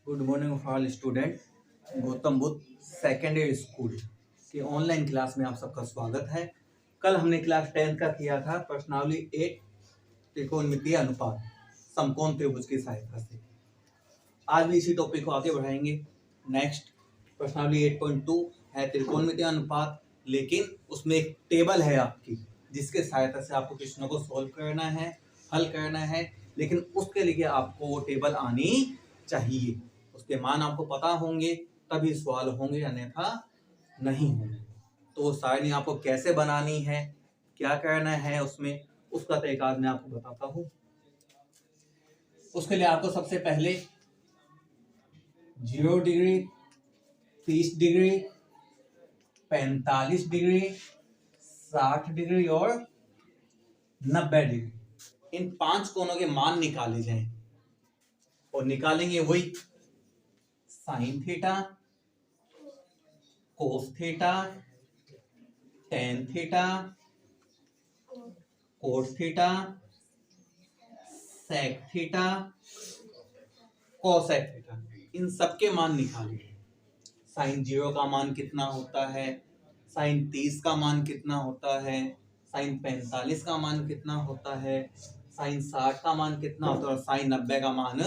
Good morning all student. Gautam Buddha secondary school की online class में आप सबका स्वागत है। कल हमने क्लास 10 का किया था प्रश्नावली 8 त्रिकोणमितीय अनुपात समकोण त्रिभुज की सहायता से। आज भी इसी टॉपिक को आगे बढ़ाएंगे। नेक्स्ट प्रश्नावली 8.2 है त्रिकोणमितीय अनुपात, लेकिन उसमें एक टेबल है आपकी जिसके सहायता से आपको क्वेश्चनों को सॉल्व करना है, हल करना है, लेकिन उसके लिए आपको वो टेबल आनी चाहिए। उसके मान आपको पता होंगे तभी सवाल होंगे, अन्यथा नहीं होंगे। तो वो सारणी आपको कैसे बनानी है, क्या करना है उसमें, उसका तरीका मैं आपको बताता हूँ। उसके लिए आपको सबसे पहले 0 डिग्री, 30 डिग्री, 45 डिग्री, 60 डिग्री और 90 डिग्री, इन 5 कोणों के मान निकाले जाएं। और निकालेंगे वही sine theta, cos theta, tan theta, cos theta, sec theta, cosec theta, इन सबके मान निकालें। साइन 0 का मान कितना होता है, साइन 30 का मान कितना होता है, साइन 45 का मान कितना होता है, साइन 60 का मान कितना होता है और साइन 90 का मान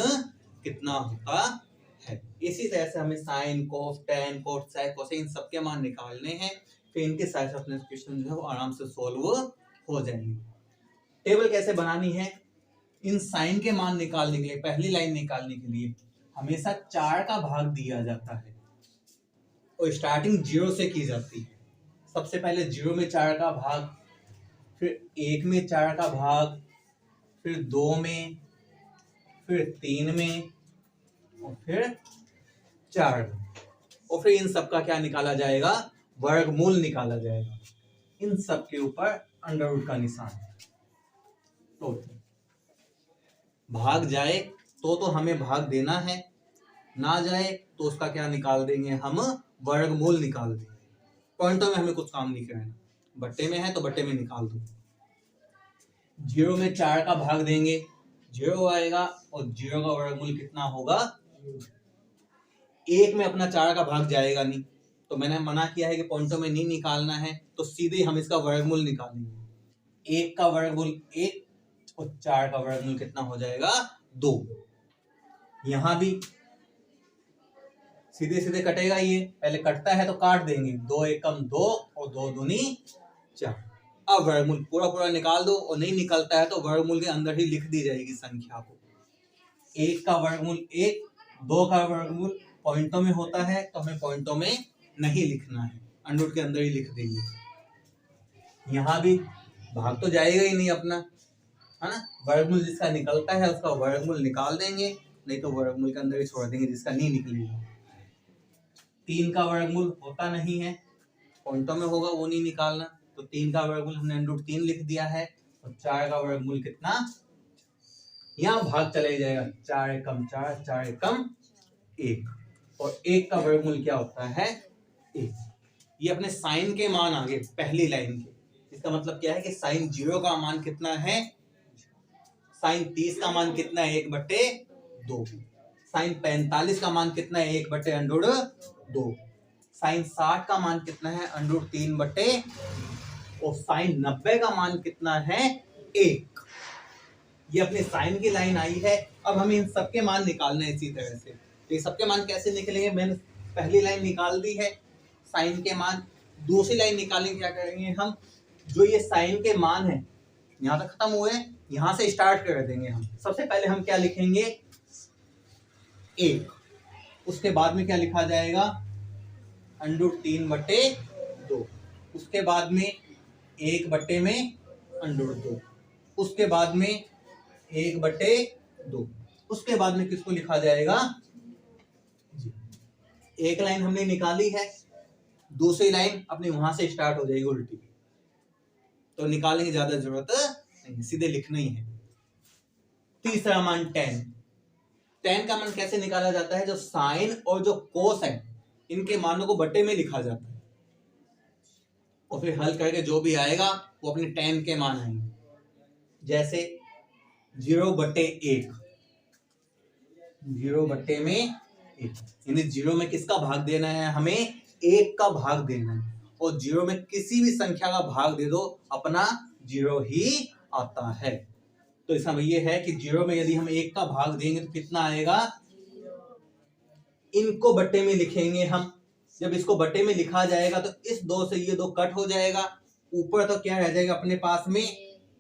कितना होता है। इसी तरह से हमें साइन, कोस, टेन, कोस, सेक, कोसेक इन सबके मान निकालने हैं। फिर इनके साथ अपने क्वेश्चन जो है वो आराम से सॉल्व हो जाएंगे। टेबल कैसे बनानी है? इन साइन के मान निकालने के लिए, पहली लाइन निकालने के लिए हमेशा 4 का भाग दिया जाता है और स्टार्टिंग 0 से की जाती है। सबसे पहले 0 में 4 का भाग, फिर 1 में 4 का भाग, फिर 2 में, फिर 3 में और फिर 4 में। और फिर इन सबका क्या निकाला जाएगा? वर्गमूल निकाला जाएगा। इन सब के ऊपर अंडर रूट का निशान। तो भाग जाए तो हमें भाग देना है, ना जाए तो उसका क्या निकाल देंगे हम? वर्गमूल निकाल देंगे। पॉइंटों में हमें कुछ काम नहीं करना। बट्टे में है तो बट्टे में निकाल दो। 0 में 4 का भाग देंगे, 0 आएगा और 0 का वर्गमूल कितना होगा? 1 में अपना 4 का भाग जाएगा नहीं, तो मैंने मना किया है कि पॉइंटों में नहीं निकालना है, तो सीधे हम इसका वर्गमूल निकालेंगे। 1 का वर्गमूल 1 और 4 का वर्गमूल कितना हो जाएगा? 2। यहां भी सीधे सीधे कटेगा, ये पहले कटता है तो काट देंगे। 2 एकम 2 और 2 दूनी 4। अब वर्गमूल पूरा पूरा निकाल दो, और नहीं निकलता है तो वर्गमूल के अंदर ही लिख दी जाएगी संख्या को। 1 का वर्गमूल 1, 2 का वर्गमूल पॉइंटों में होता है तो हमें पॉइंटों में नहीं लिखना है, अंडर के अंदर ही लिख देंगे। यहां भी भाग तो जाएगा ही नहीं अपना, है ना। वर्गमूल जिसका निकलता है उसका वर्गमूल निकाल देंगे, नहीं तो वर्गमूल के अंदर ही छोड़ देंगे जिसका नहीं निकलेगा। 3 का वर्गमूल होता नहीं है, पॉइंटों में होगा, वो नहीं निकालना, तो 3 का वर्गमूल हमने अंडर 3 लिख दिया है। और 4 का वर्गमूल कितना? यहाँ भाग चले जाएगा, 4 एकम 4, 4 एकम 1, और 1 का वर्गमूल क्या होता है? 1। ये अपने साइन के मान आ गए पहली लाइन के। इसका मतलब क्या है कि साइन 0 का मान कितना है? साइन 30 का मान कितना है? 1/2। साइन 45 का मान कितना है? 1/√2। साइन 60 का मान कितना है? √3/। और साइन 90 का मान कितना है? 1। ये अपने साइन की लाइन आई है। अब हमें इन सबके मान निकालना है इसी तरह से। तो ये सबके मान कैसे निकलेंगे? मैंने पहली लाइन निकाल दी है साइन के मान। दूसरी लाइन निकालेंगे, क्या करेंगे हम? जो ये साइन के मान है यहाँ तक खत्म हुए, यहां से स्टार्ट कर देंगे हम। सबसे पहले हम क्या लिखेंगे? 1। उसके बाद में क्या लिखा जाएगा? √3/2। उसके बाद में 1/2। उसके बाद में 1/2। उसके बाद में किसको लिखा जाएगा? एक लाइन हमने निकाली है, दूसरी लाइन अपनी वहां से स्टार्ट हो जाएगी उल्टी, तो निकालने की ज्यादा जरूरत नहीं, सीधे लिखना ही है। तीसरा मान 10। 10 का मान कैसे निकाला जाता है? जो साइन और जो कोस है इनके मानों को बट्टे में लिखा जाता है, और फिर हल करके जो भी आएगा वो अपने 10 के मान आएंगे। जैसे 0/1, 0/1 यानी 0 में किसका भाग देना है, हमें 1 का भाग देना है, और 0 में किसी भी संख्या का भाग दे दो अपना 0 ही आता है। तो इसका मतलब ये है कि 0 में यदि हम 1 का भाग देंगे तो कितना आएगा, इनको बट्टे में लिखेंगे हम। जब इसको बट्टे में लिखा जाएगा तो इस 2 से ये 2 कट हो जाएगा, ऊपर तो क्या रह जाएगा अपने पास में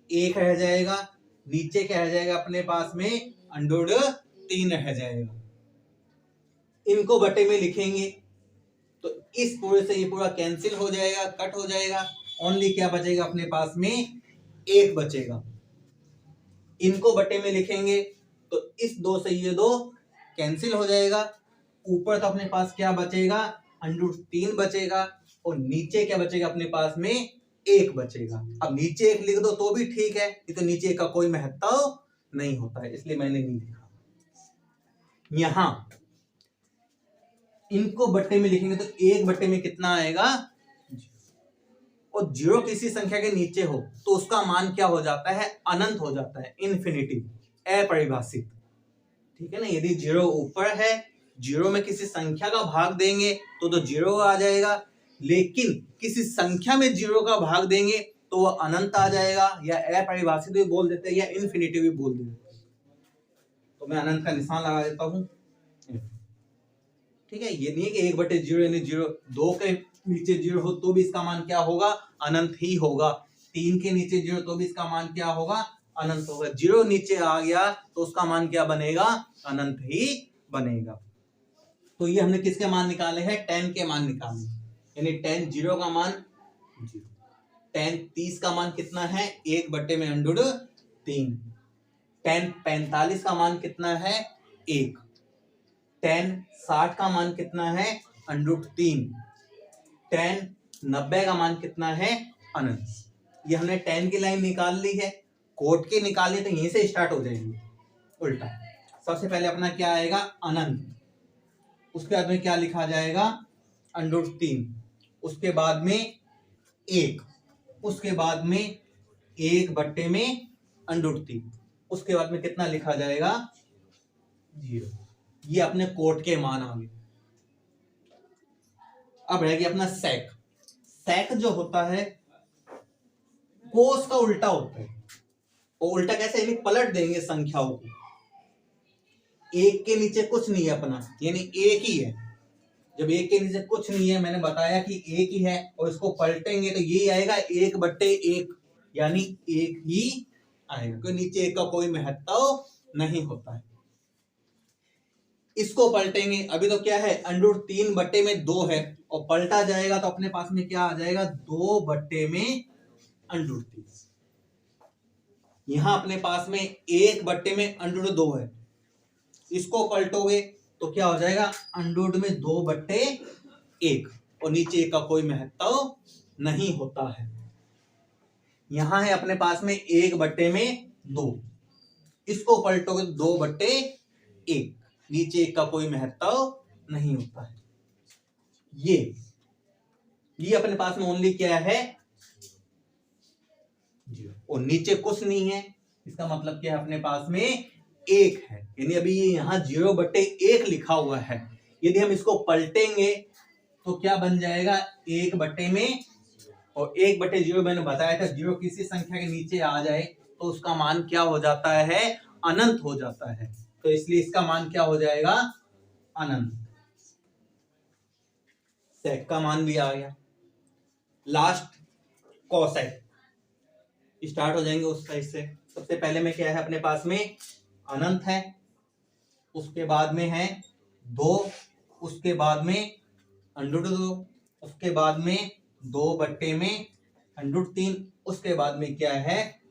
1 रह जाएगा, नीचे क्या रह जाएगा अपने पास में √3 रह जाएगा। इनको बट्टे में लिखेंगे तो इस पूरे से ये पूरा कैंसिल हो जाएगा, कट हो जाएगा, ओनली क्या बचेगा अपने पास में 1 बचेगा। इनको बट्टे में लिखेंगे तो इस 2 से ये 2 कैंसिल हो जाएगा, ऊपर तो अपने पास क्या बचेगा √3 बचेगा, और नीचे क्या बचेगा अपने पास में 1 बचेगा। अब नीचे 1 लिख दो तो भी ठीक है, तो नीचे का कोई महत्व नहीं होता है, इसलिए मैंने नहीं लिखा। यहां इनको बट्टे में लिखेंगे तो 1 बट्टे में कितना आएगा, और 0 किसी संख्या के नीचे हो तो उसका मान क्या हो जाता है, अनंत हो जाता है, इन्फिनिटी, अपरिभाषित। ठीक है ना, यदि 0 ऊपर है, 0 में किसी संख्या का भाग देंगे तो 0 आ जाएगा, लेकिन किसी संख्या में 0 का भाग देंगे तो वह अनंत आ जाएगा, या अपरिभाषित भी बोल देते हैं या इन्फिनिटी भी बोल देते हैं। तो मैं अनंत का निशान लगा देता हूं। ठीक है, ये नहीं है कि 1/0 यानी 0, 2 के नीचे 0 हो तो भी इसका मान क्या होगा, अनंत ही होगा। 3 के नीचे 0 तो भी इसका मान क्या होगा, अनंत होगा। 0 नीचे आ गया तो उसका मान क्या बनेगा, अनंत ही बनेगा। तो ये हमने किसके मान निकाले हैं, 10 के मान निकाले, यानी 10 0 का मान 0, 10 30 का मान कितना है, 1/√3, 10 45 का मान कितना है, 1, 10 60 का मान कितना है, √3, 10 90 का मान कितना है, अनंत। ये हमने 10 की लाइन निकाल ली है, कोट की निकाली तो यहीं से स्टार्ट हो जाएंगे उल्टा। सबसे पहले अपना क्या आएगा, अनंत, उसके बाद में क्या लिखा जाएगा, √3, उसके बाद में 1, उसके बाद में 1/√3, उसके बाद में कितना लिखा जाएगा, 0। ये अपने कोट के मान आ गए। अब रह गया अपना सेक। सेक जो होता है कोस का उल्टा होता है, और उल्टा कैसे, यानी पलट देंगे संख्याओं को। 1 के नीचे कुछ नहीं है अपना, यानी 1 ही है। जब 1 के नीचे कुछ नहीं है, मैंने बताया कि 1 ही है, और इसको पलटेंगे तो ये आएगा 1/1, यानी 1 ही आएगा, क्योंकि नीचे 1 का कोई महत्व नहीं होता है। इसको पलटेंगे, अभी तो क्या है, √3/2 है, और पलटा जाएगा तो अपने पास में क्या आ जाएगा, 2/√3। यहां अपने पास में 1/√2 है, इसको पलटोगे तो क्या हो जाएगा, √2/1, और नीचे 1 का कोई महत्व नहीं होता है। यहां है अपने पास में 1/2, इसको पलटोगे 2/1, नीचे 1 का कोई महत्व नहीं होता है। ये अपने पास में ओनली क्या है, 0, और नीचे कुछ नहीं है, इसका मतलब क्या है, अपने पास में 1 है, यानी अभी ये यहाँ 0/1 लिखा हुआ है। यदि हम इसको पलटेंगे तो क्या बन जाएगा, 1/, और 1/0 मैंने बताया था, 0 किसी संख्या के नीचे आ जाए तो उसका मान क्या हो जाता है, अनंत हो जाता है। तो इसलिए इसका मान क्या हो जाएगा, अनंत। सेक का मान भी आ गया। लास्ट कोसेक, स्टार्ट हो जाएंगे उस साइड से। सबसे पहले में क्या है अपने पास में, अनंत है, उसके बाद में है 2, उसके बाद में √2, उसके बाद में 2/√3, उसके बाद में क्या है,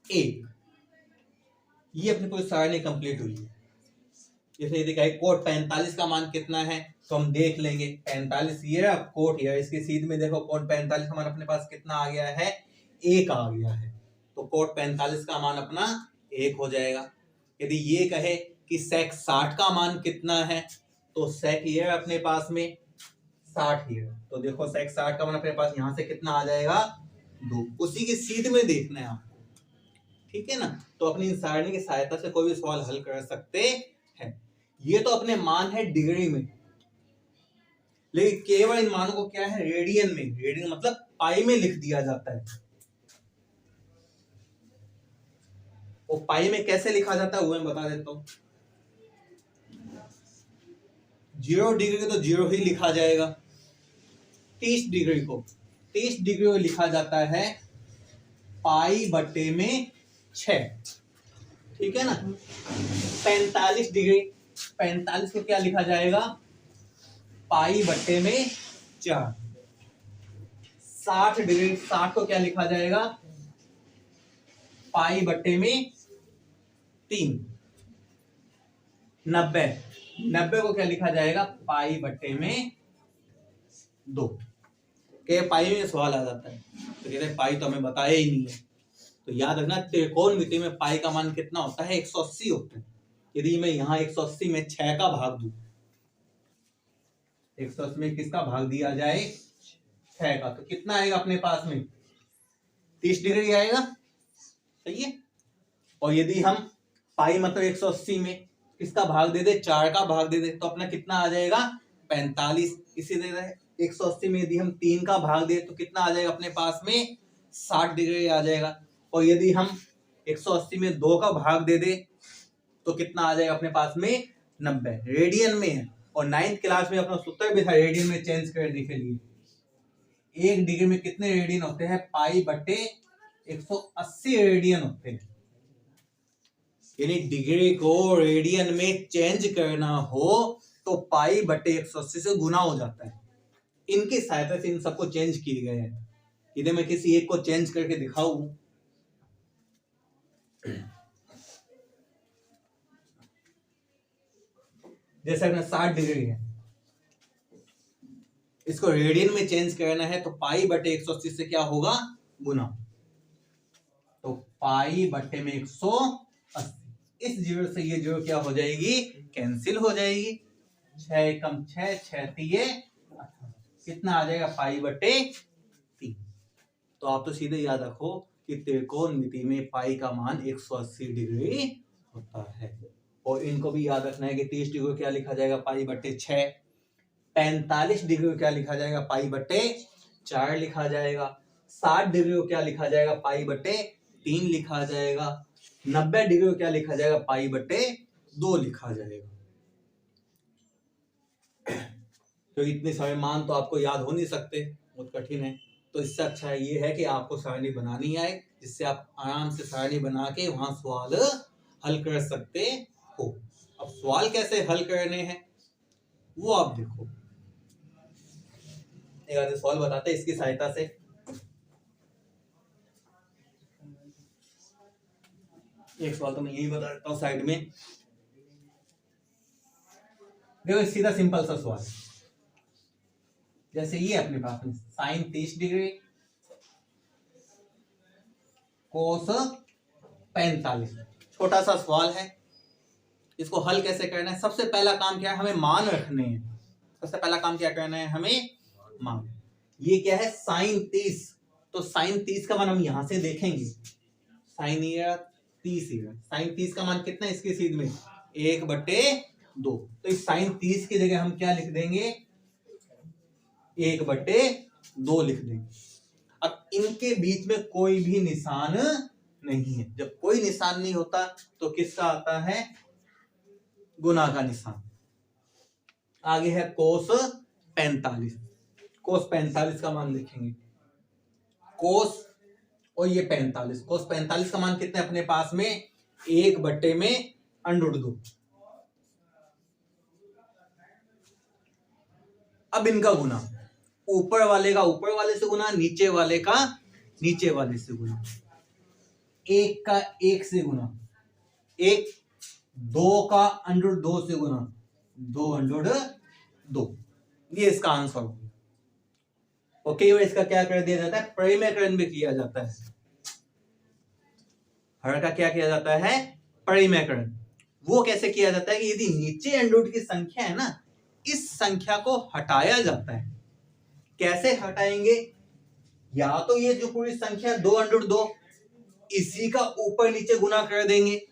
1। ये अपनी पूरी सारणी कंप्लीट हुई है। जैसे देखा है, कोट 45 का मान कितना है तो हम देख लेंगे, 45 ये है, कोट ये, इसके सीध में देखो कोट 45 का मान अपने पास कितना आ गया है, 1 आ गया है, तो कोट 45 का मान अपना 1 हो जाएगा। यदि ये कहे कि सेक 60 का मान कितना है, तो सेक ये है अपने पास में 60 ही है, तो देखो सेक 60 का मान अपने पास यहाँ से कितना आ जाएगा, 2। उसी की सीध में देखना है आपको, ठीक है ना। तो अपनी सारणी की सहायता से कोई भी सवाल हल कर सकते हैं। ये तो अपने मान है डिग्री में, लेकिन केवल इन मानों को क्या है रेडियन में, रेडियन मतलब पाई में लिख दिया जाता है। वो पाई में कैसे लिखा जाता है वो मैं बता देता हूं। 0 डिग्री को तो 0 ही लिखा जाएगा। 30 डिग्री को लिखा जाता है पाई बटे में 6, ठीक है ना। 45 डिग्री, 45 को क्या लिखा जाएगा पाई बटे में 4। 60 डिग्री, 60 को क्या लिखा जाएगा पाई बटे में 3। 90, 90 को क्या लिखा जाएगा पाई बटे में 2। के पाई में सवाल आ जाता है तो कहते हैं पाई तो हमें बताया ही नहीं है। तो याद रखना त्रिकोणमिति में पाई का मान कितना होता है 180 होता है। यदि मैं यहाँ 180 में 6 का भाग दूं, 180 में किसका भाग दिया जाए 6 का, तो कितना आएगा अपने पास में 30 डिग्री आएगा, सही है। और यदि हम पाई मतलब 180 में किसका भाग दे दे 4 का भाग दे दे तो अपना कितना आ जाएगा 45। इसी तरह 180 में यदि हम 3 का भाग दे तो कितना आ जाएगा अपने पास में 60 डिग्री आ जाएगा। और यदि हम 180 में 2 का भाग दे दे तो कितना आ जाएगा अपने पास में 90, रेडियन में है। और 9th क्लास में अपना सूत्र भी था रेडियन में चेंज करने के लिए। 1 डिग्री में कितने रेडियन होते हैं पाई बटे 180 रेडियन होते हैं। यानी डिग्री को रेडियन में चेंज करना हो तो पाई बटे 180 से गुना हो जाता है। इनकी सहायता से इन सबको चेंज किए गए हैं। इधर मैं किसी एक को चेंज करके दिखाऊं, जैसे अपना 60 डिग्री है, इसको रेडियन में चेंज करना है तो पाई बटे 180 से क्या होगा गुना, तो पाई बटे में 180। इस जीरो से ये जीरो क्या हो जाएगी कैंसिल हो जाएगी। 6 कम 6, 6 3 कितना आ जाएगा पाई बटे 3। तो आप तो सीधे याद रखो कि त्रिकोणमिति में पाई का मान 180 डिग्री होता है। और इनको भी याद रखना है कि 30 डिग्री क्या लिखा जाएगा पाई बटे 6, 45 डिग्री क्या लिखा जाएगा पाई बटे 4 लिखा जाएगा, 60 डिग्री क्या लिखा जाएगा पाई बटे 3 लिखा जाएगा, 90 डिग्री क्या लिखा जाएगा पाई बटे 2 लिखा जाएगा। तो इतने सारे मान तो आपको याद हो नहीं सकते, बहुत कठिन है। तो इससे अच्छा ये है कि आपको सारणी बनानी आए, जिससे आप आराम से सारणी बना के वहां सवाल हल कर सकते हो। अब सवाल कैसे हल करने हैं वो आप देखो, एक आधे सवाल बताते हैं इसकी सहायता से। एक सवाल तो मैं यही बता देता हूँ साइड में। देखो सीधा सिंपल सा सवाल, जैसे ये अपने पास में साइन 30 डिग्री कोस 45, छोटा सा सवाल है। इसको हल कैसे करना है, सबसे पहला काम क्या है हमें मान रखने हैं। सबसे पहला काम क्या करना है हमें मान। ये क्या है साइन 30, तो साइन 30 का मान हम यहां से देखेंगे, साइन 30 साइन 30 का मान कितना है इसके सीध में 1/2। तो इस साइन 30 की जगह हम क्या लिख देंगे 1/2 लिख देंगे। अब इनके बीच में कोई भी निशान नहीं है। जब कोई निशान नहीं होता तो किसका आता है गुना का निशान। आगे है कोस 45, कोस 45 का मान लिखेंगे, कोस और ये 45, कोस 45 का मान कितने अपने पास में 1/2। अब इनका गुना, ऊपर वाले का ऊपर वाले से गुना, नीचे वाले का नीचे वाले से गुना, 1 का 1 से गुना, 1 2 का √2 से गुना, 2√2। ये इसका आंसर हो गया। और कई बार इसका क्या कर दिया जाता है परिमेयकरण भी किया जाता है। हर का क्या किया जाता है परिमेयकरण। वो कैसे किया जाता है कि यदि नीचे √2 की संख्या है ना, इस संख्या को हटाया जाता है। कैसे हटाएंगे, या तो ये जो पूरी संख्या 2√2 इसी का ऊपर नीचे गुना कर देंगे,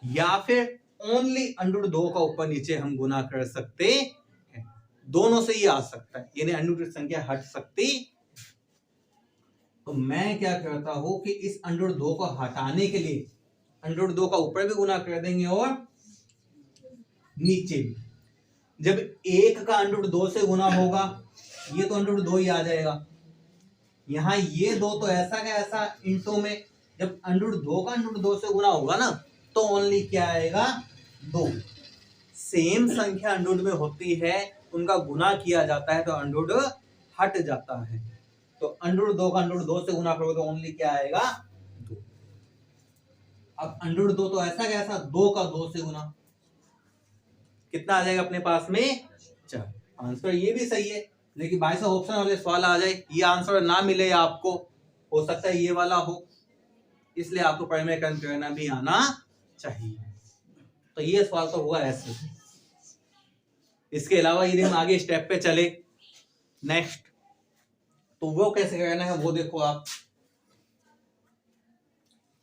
या फिर ओनली √2 का ऊपर नीचे हम गुना कर सकते हैं, दोनों से ही आ सकता है, यानी √2 संख्या हट सकती। तो मैं क्या करता हूं कि इस √2 को हटाने के लिए √2 का ऊपर भी गुना कर देंगे और नीचे भी। जब 1 का √2 से गुना होगा, ये तो √2 ही आ जाएगा। यहाँ ये 2 तो ऐसा का ऐसा इंटू में, जब √2 का √2 से गुना होगा ना, तो ओनली क्या आएगा, 2। सेम संख्या √2 में होती है, उनका गुना किया जाता है तो √2 हट जाता है। तो √2 का √2 से गुना करोगे तो ओनली क्या आएगा, 2। अब √2 तो ऐसा कैसा, 2 का 2 से गुना, कितना आ जाएगा अपने पास में, 4। आंसर ये भी सही है, लेकिन भाई साहब ऑप्शन वाले सवाल आ जाए, ये आंसर ना मिले आपको, हो सकता है ये वाला हो, इसलिए आपको प्राइमरी करना भी आना चाहिए। तो ये सवाल तो हुआ ऐसे। इसके अलावा यदि हम आगे स्टेप पे चले नेक्स्ट, तो वो कैसे करना है वो देखो आप।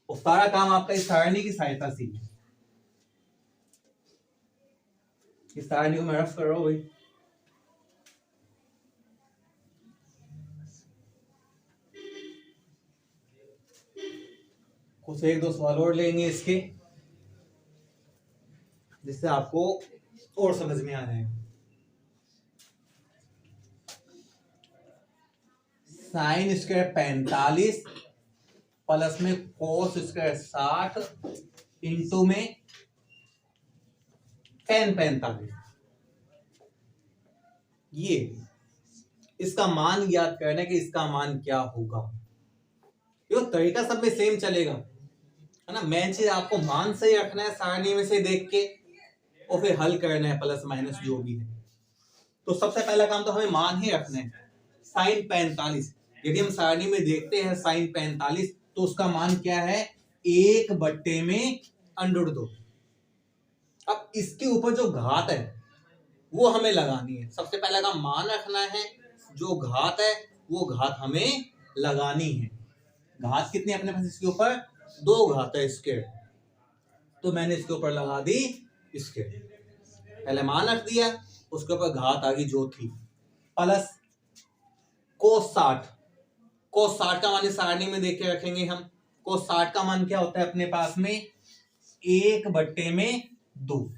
सारा काम आपका इस सारणी की सहायता से, इस सारणी को मैं रफ कर रहा हूं भाई। कुछ 1-2 सवाल और लेंगे इसके, जिससे आपको और समझ में आ जाएगा। साइन स्क्वायर 45 प्लस में कोस स्क्वायर 60 इंटू में tan 45, ये इसका मान ज्ञात करने के इसका मान क्या होगा। ये तरीका सब में सेम चलेगा, है ना। मेन चीज आपको मान सही रखना है सारणी में से देख के, और फिर हल करना है प्लस माइनस जो भी है। तो सबसे पहला काम तो हमें मान ही रखना है। साइन 45, यदि हम सारणी में देखते हैं साइन 45, तो उसका मान क्या है, 1 में √2। अब इसके ऊपर जो घात है वो हमें लगानी है। सबसे पहला काम मान रखना है, जो घात है वो घात हमें लगानी है। घात कितनी अपने पास इसके ऊपर, 2 घात है इसके, तो मैंने इसके ऊपर लगा दी इसके, पहले मान रख दिया, उसके ऊपर घात आ गई जो थी, प्लस कोस 60। कोस 60 का मान इस सारणी में देख के रखेंगे हम। कोस 60 का मान क्या होता है अपने पास में, 1/2,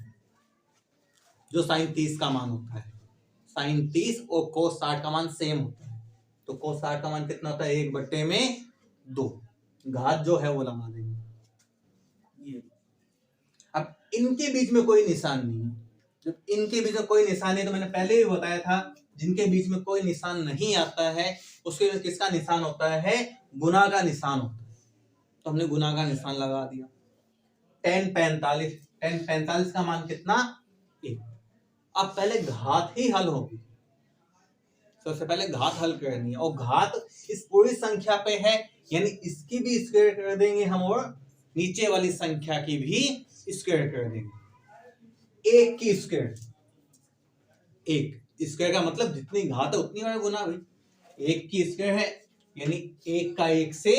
जो साइन 30 का मान होता है। साइन 30 और कोस 60 का मान सेम होता है, तो कोस 60 का मान कितना होता है, 1/2। घात जो है वो लगा देंगे। अब इनके बीच में कोई निशान नहीं है। जब इनके बीच में कोई निशान नहीं, तो मैंने पहले भी बताया था, जिनके बीच में कोई निशान नहीं आता है उसके बीच किसका निशान होता है, गुना का निशान होता है। तो हमने गुना का निशान लगा दिया। tan 45 का मान कितना, 1। अब पहले घात ही हल होगी, सबसे पहले घात हल करनी है, और घात इस पूरी संख्या पे है, यानी इसकी भी स्क्वायर कर देंगे हम, और नीचे वाली संख्या की भी स्क्वायर कर देंगे। 1 की स्क्वायर, 1 स्क्वायर का मतलब जितनी घात है उतनी बार गुना भाई। 1 की स्क्वायर है, यानी 1 का 1 से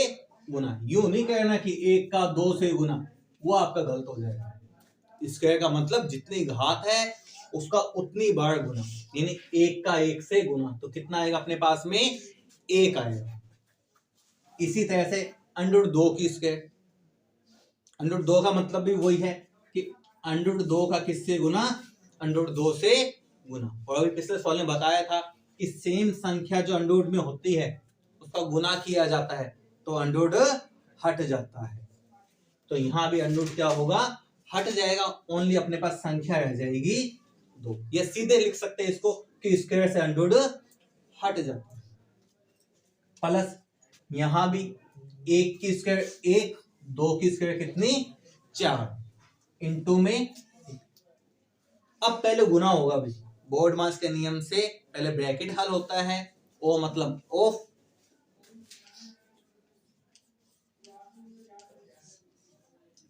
गुना। यूं नहीं कहना कि 1 का 2 से गुना, वो आपका गलत हो जाएगा। स्क्वायर का मतलब जितनी घात है उसका उतनी बार गुना, यानी 1 का 1 से गुना, तो कितना आएगा अपने पास में, 1 आएगा। इसी तरह से √2 की स्क्वायर, √2 का मतलब भी वही है कि √2 का किससे गुना, √2 से गुना। और अभी पिछले सवाल में बताया था कि सेम संख्या जो √2 में होती है उसका गुना किया जाता है तो √2 हट जाता है। तो यहाँ भी √2 क्या होगा, हट जाएगा, ओनली अपने पास संख्या रह जाएगी 2। ये सीधे लिख सकते हैं इसको कि स्क्वायर से √2 हट जाता है। प्लस यहां भी 1 की स्क्वायर 1, 2 की स्क्वायर कितनी, 4 इंटू में। अब पहले गुना होगा भाई, बोर्ड मास के नियम से पहले ब्रैकेट हल होता है, ओ मतलब ऑफ,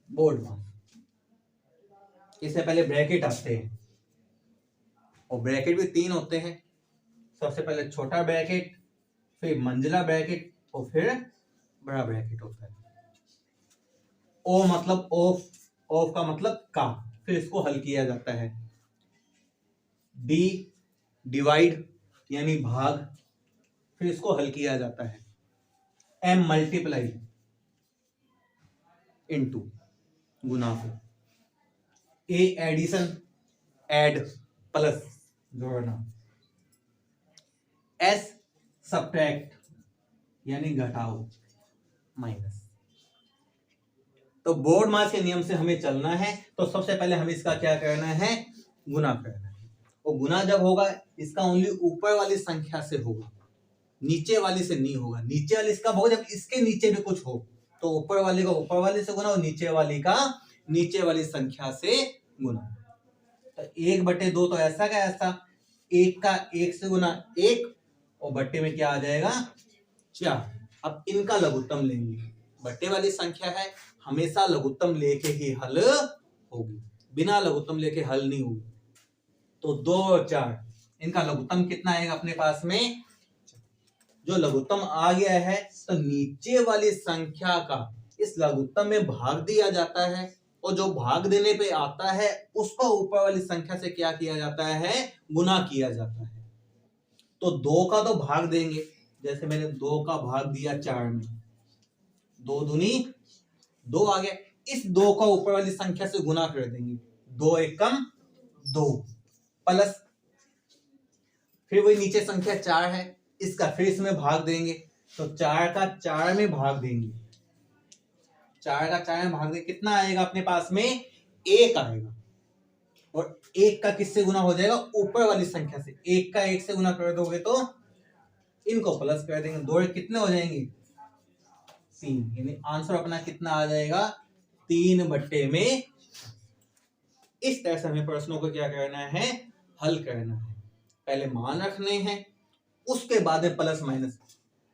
बोर्ड मास, इससे पहले ब्रैकेट आते हैं, और ब्रैकेट भी 3 होते हैं। सबसे पहले छोटा ब्रैकेट, फिर मंजिला ब्रैकेट, और फिर बड़ा ब्रैकेट होता है। ओ मतलब ऑफ, ऑफ का मतलब का, फिर इसको हल किया जाता है। डी डिवाइड यानी भाग, फिर इसको हल किया जाता है। एम मल्टीप्लाई इनटू गुना को। ए एडिशन ऐड प्लस जोड़ना। एस सब्ट्रैक्ट यानी घटाओ माइनस। तो बोर्ड मास के नियम से हमें चलना है, तो सबसे पहले हमें इसका क्या करना है, गुना करना है। और गुना जब होगा इसका ओनली ऊपर वाली संख्या से होगा, नीचे वाली से नहीं होगा। नीचे वाली इसका होगा जब इसके नीचे भी कुछ हो, तो ऊपर वाले का ऊपर वाले से गुना और नीचे वाली का नीचे वाली संख्या से गुना। तो 1/2 तो ऐसा का ऐसा, 1 का 1 से गुना 1 और बट्टे में क्या आ जाएगा 4। अब इनका लघुत्तम लेंगे। बट्टे वाली संख्या है, हमेशा लघुत्तम लेके ही हल होगी, बिना लघुत्तम लेके हल नहीं होगी। तो 2 और 4 इनका लघुत्तम कितना आएगा अपने पास में, जो लघुत्तम आ गया है तो नीचे वाली संख्या का इस लघुत्तम में भाग दिया जाता है, और जो भाग देने पे आता है उसको ऊपर वाली संख्या से क्या किया जाता है, गुना किया जाता है। तो 2 का तो भाग देंगे, जैसे मैंने 2 का भाग दिया 4 में, 2 दूनी 2 आ गया। इस 2 का ऊपर वाली संख्या से गुना कर देंगे, 2 एकम 2 प्लस, फिर वही नीचे संख्या 4 है, इसका फिर इसमें भाग देंगे, तो 4 का 4 में भाग देंगे, 4 का 4 में भाग देंगे, कितना आएगा अपने पास में 1 आएगा। और 1 का किससे गुना हो जाएगा, ऊपर वाली संख्या से। 1 का 1 से गुना कर दोगे तो इनको प्लस कर देंगे, 2 कितने हो जाएंगे 3, यानी आंसर अपना कितना आ जाएगा 3/में। इस तरह से हमें प्रश्नों को क्या करना है, हल करना है। पहले मान रखने हैं, उसके बाद में प्लस माइनस।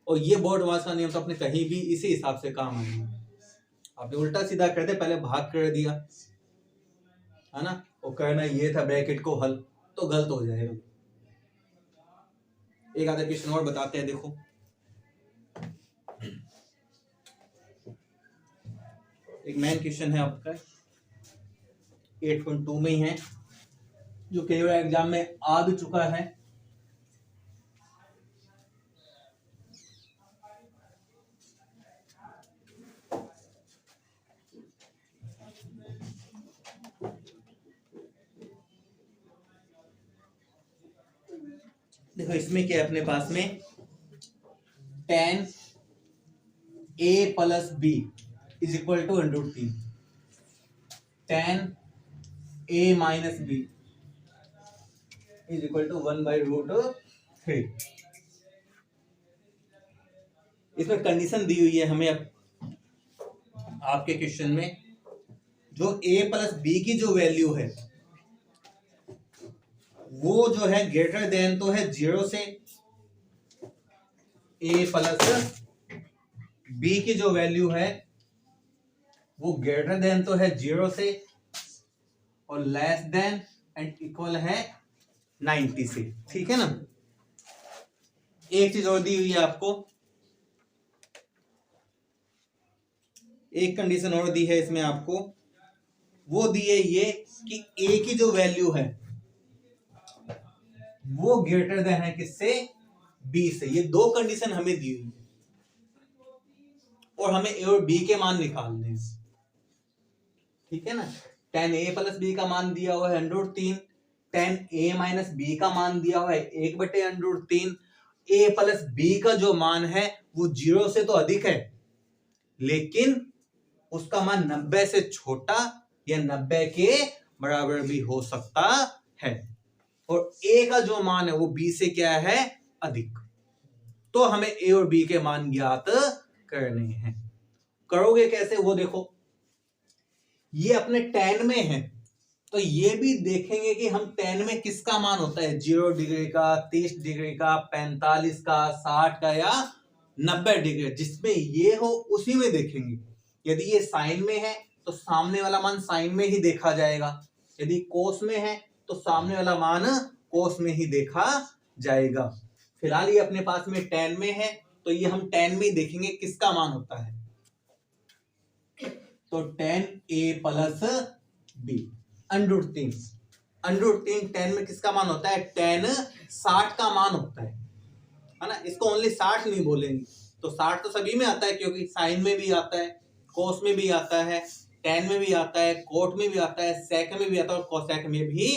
और ये बोर्ड वास का नियम तो अपने कहीं भी इसी हिसाब से काम आएगा। आपने उल्टा सीधा कर दे, पहले भाग कर दिया है ना, और करना ये था ब्रैकेट को हल, तो गलत हो जाएगा। एक आधा क्वेश्चन और बताते हैं, देखो एक मेन क्वेश्चन है आपका 8.2 में ही है, जो कई बार एग्जाम में आ भी चुका है। देखो इसमें क्या है अपने पास में, tan a plus b is equal to √3, tan a minus b is equal to 1/√3। इसमें कंडीशन दी हुई है हमें आपके क्वेश्चन में, जो a प्लस b की जो वैल्यू है वो जो है ग्रेटर देन तो है 0 से, a प्लस b की जो वैल्यू है वो ग्रेटर देन तो है 0 से, और लेस देन एंड इक्वल है 90 से। ठीक है ना। एक चीज और दी हुई है आपको, एक कंडीशन और दी है इसमें आपको, वो दी है ये कि a की जो वैल्यू है वो ग्रेटर देन है किससे, b से। ये 2 कंडीशन हमें दी हुई है, और हमें a और b के मान निकालने हैं। ठीक है ना। tan a प्लस b का मान दिया हुआ है √3, tan a माइनस b का मान दिया हुआ है 1/√3। a प्लस b का जो मान है वो 0 से तो अधिक है, लेकिन उसका मान 90 से छोटा या 90 के बराबर भी हो सकता है, और a का जो मान है वो b से क्या है, अधिक। तो हमें a और b के मान ज्ञात करने हैं। करोगे कैसे वो देखो, ये अपने tan में है, तो ये भी देखेंगे कि हम tan में किसका मान होता है, 0 डिग्री का, 30 डिग्री का, 45 का, 60 का या 90 डिग्री, जिसमें ये हो उसी में देखेंगे। यदि ये साइन में है तो सामने वाला मान साइन में ही देखा जाएगा, यदि कोस में है तो सामने वाला मान कोस में ही देखा जाएगा। फिलहाल ये अपने पास में tan में है, तो ये हम tan में ही देखेंगे किसका मान होता है, तो tan a plus b। √3। √3 tan में किसका मान होता है? tan 60 का मान होता है ना। इसको ओनली 60 नहीं बोलेंगे, तो 60 तो सभी में आता है, क्योंकि साइन में भी आता है, कोस में भी आता है, tan में भी आता है, कोट में भी आता है, सेक में भी आता है और कोसेक में भी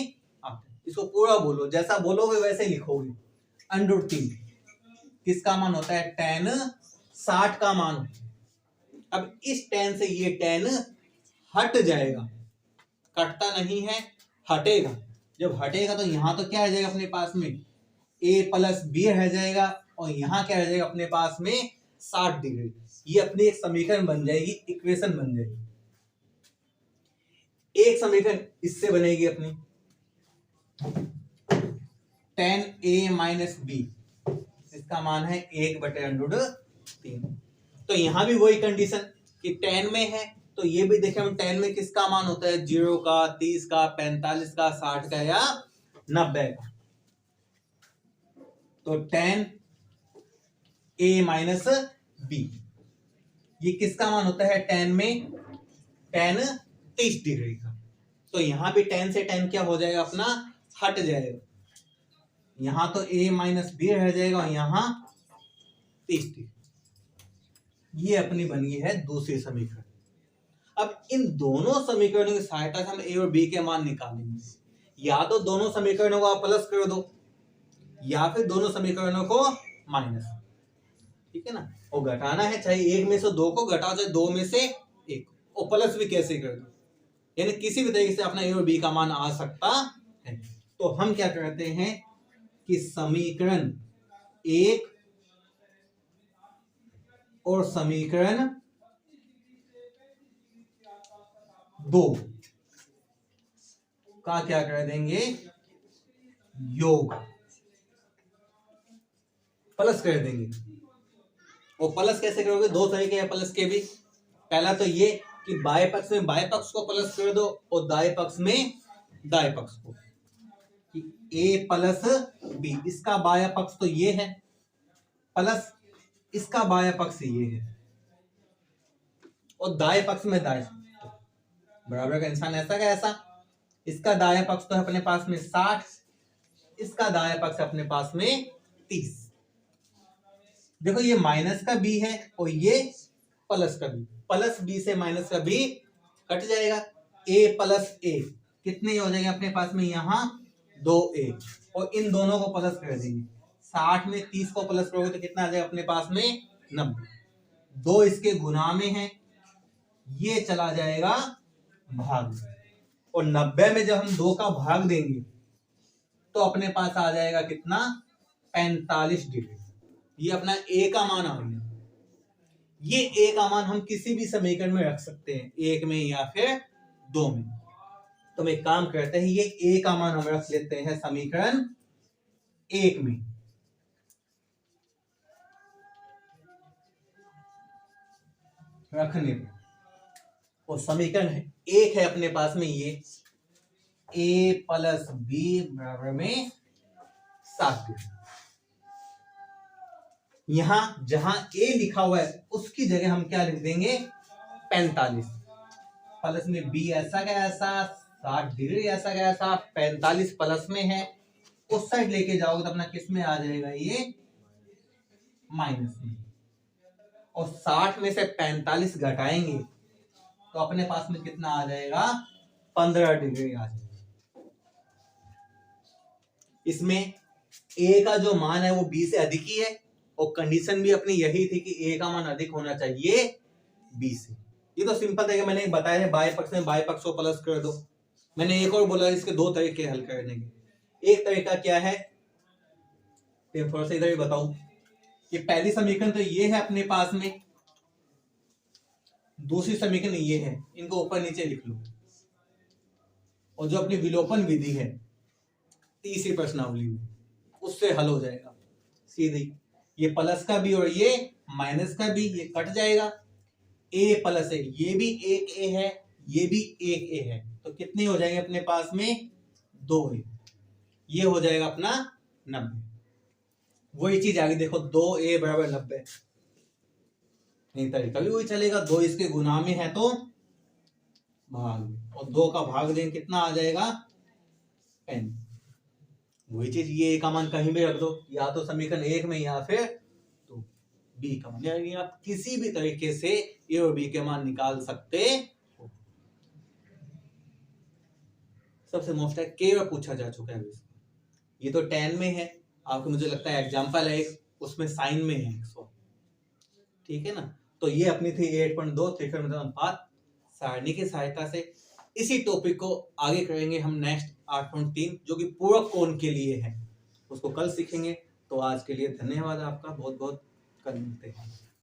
आता है। इसको पूरा बोलो, जैसा बोलोगे वैसे लिखोगे। √3 किसका मान होता है? tan 60 का मान होता है। अब इस tan से ये tan हट जाएगा, कटता नहीं है, हटेगा। जब हटेगा तो यहां तो क्या रह जाएगा अपने पास में? a + b रह जाएगा, और यहां क्या रह जाएगा अपने पास में? 60 डिग्री। ये अपनी एक समीकरण बन जाएगी, इक्वेशन बन जाएगी। एक समीकरण इससे बनेगी अपनी, tan a - b, इसका मान है 1/√3। तो यहां भी वही कंडीशन कि tan में है, तो ये भी देखें हम tan में किसका मान होता है? 0 का, 30 का, 45 का, 60 का या 90 का। तो tan a - b, ये किसका मान होता है tan में? tan 30 डिग्री का। तो यहां भी tan से tan क्या हो जाएगा अपना? हट जाएगा। यहां तो a - b रह जाएगा और यहां 30 डिग्री। ये अपनी बन गई है दूसरी समीकरण। अब इन दोनों समीकरणों की सहायता से हम a और b के मान निकालेंगे। या तो दोनों समीकरणों को आप प्लस कर दो, या फिर दोनों समीकरणों को माइनस। ठीक है ना। और घटाना है, चाहे 1 में से 2 को घटाओ, चाहे 2 में से 1, और प्लस भी कैसे कर दो, यानी किसी भी तरीके से अपना a और b का मान आ सकता है। तो हम क्या करते हैं कि समीकरण 1 और समीकरण 2 का क्या कर देंगे? योग, प्लस कर देंगे। और प्लस कैसे करोगे? दो तरीके हैं प्लस के भी। पहला तो ये कि बाएं पक्ष में बाएं पक्ष को प्लस कर दो और दाएं पक्ष में दाएं पक्ष को, कि a + b, इसका बायां पक्ष तो ये है, प्लस इसका बायां पक्ष ये है, और दाएं पक्ष में दाएं बराबर का इंसान ऐसा का ऐसा। इसका दायां पक्ष तो है अपने पास में 60, इसका दायां पक्ष अपने पास में 30। देखो ये माइनस का b है और ये प्लस का b, प्लस b से माइनस का b कट जाएगा। a + a कितने हो जाएंगे अपने पास में? यहाँ 2a, और इन दोनों को प्लस कर देंगे। 60 में 30 को प्लस करोगे तो कितना आ जाएगा अपने पास में? 90। 2 इसके गुना में है, ये चला जाएगा भाग में, और 90 में जब हम 2 का भाग देंगे तो अपने पास आ जाएगा कितना? 45 डिग्री। ये अपना a का मान आ गया। ये a का मान हम किसी भी समीकरण में रख सकते हैं, 1 में या फिर 2 में। तो हम एक काम करते हैं, ये a का मान हम रख लेते हैं समीकरण 1 में। रखने पे, और समीकरण 1 है अपने पास में ये a + b बराबर में 60। यहां जहां a लिखा हुआ है उसकी जगह हम क्या लिख देंगे? 45, प्लस में b ऐसा का ऐसा, 60 डिग्री ऐसा का ऐसा, 45 प्लस में है, उस साइड लेके जाओगे तो अपना किस में आ जाएगा? ये माइनस में। और 60 में से 45 घटाएंगे तो अपने पास में कितना आ जाएगा? 15 डिग्री आ जाएगा। इसमें a का जो मान है वो b से अधिक ही है, और कंडीशन भी अपनी यही थी कि a का मान अधिक होना चाहिए b से। ये तो सिंपल है कि मैंने बताया है, बाएं पक्ष में बाएं पक्ष को प्लस कर दो। मैंने एक और बोला, इसके 2 तरीके हल करने के। एक तरीका क्या है, फिर थोड़ा सा इधर ही बताऊं कि पहली समीकरण तो ये है अपने पास में, दूसरी समीकरण ये है, इनको ऊपर नीचे लिख लो। और जो अपनी विलोपन विधि है तीसरी प्रश्नावली में, उससे हल हो जाएगा सीधी। ये प्लस का भी और ये माइनस का भी, ये कट जाएगा। a + a, ये भी एक a है, ये भी एक a है, तो कितने हो जाएंगे अपने पास में? 2a। ये हो जाएगा अपना 90। वही चीज आगे देखो, 2a = 90। नहीं तरीका भी वही चलेगा, 2 इसके गुना में है तो भाग, और 2 का भाग देंगे कितना आ जाएगा 10। वही चीज ये ए का मान कहीं भी रख दो, या तो समीकरण 1 में या फिर तो बी का मान, यानी आप किसी भी तरीके से ए और बी के मान निकाल सकते हो। सबसे मोस्ट है के और पूछा जा चुका है। ये तो 10 में है, आपको मुझे लगता है एग्जाम्पल है उसमें साइन में है 100, ठीक है ना। तो ये अपनी थी 8.2 त्रिकोण अनुपात सारणी की सहायता से। इसी टॉपिक को आगे करेंगे हम नेक्स्ट 8.3 जो कि पूरक कोण के लिए है, उसको कल सीखेंगे। तो आज के लिए धन्यवाद आपका बहुत बहुत, कल मिलते हैं।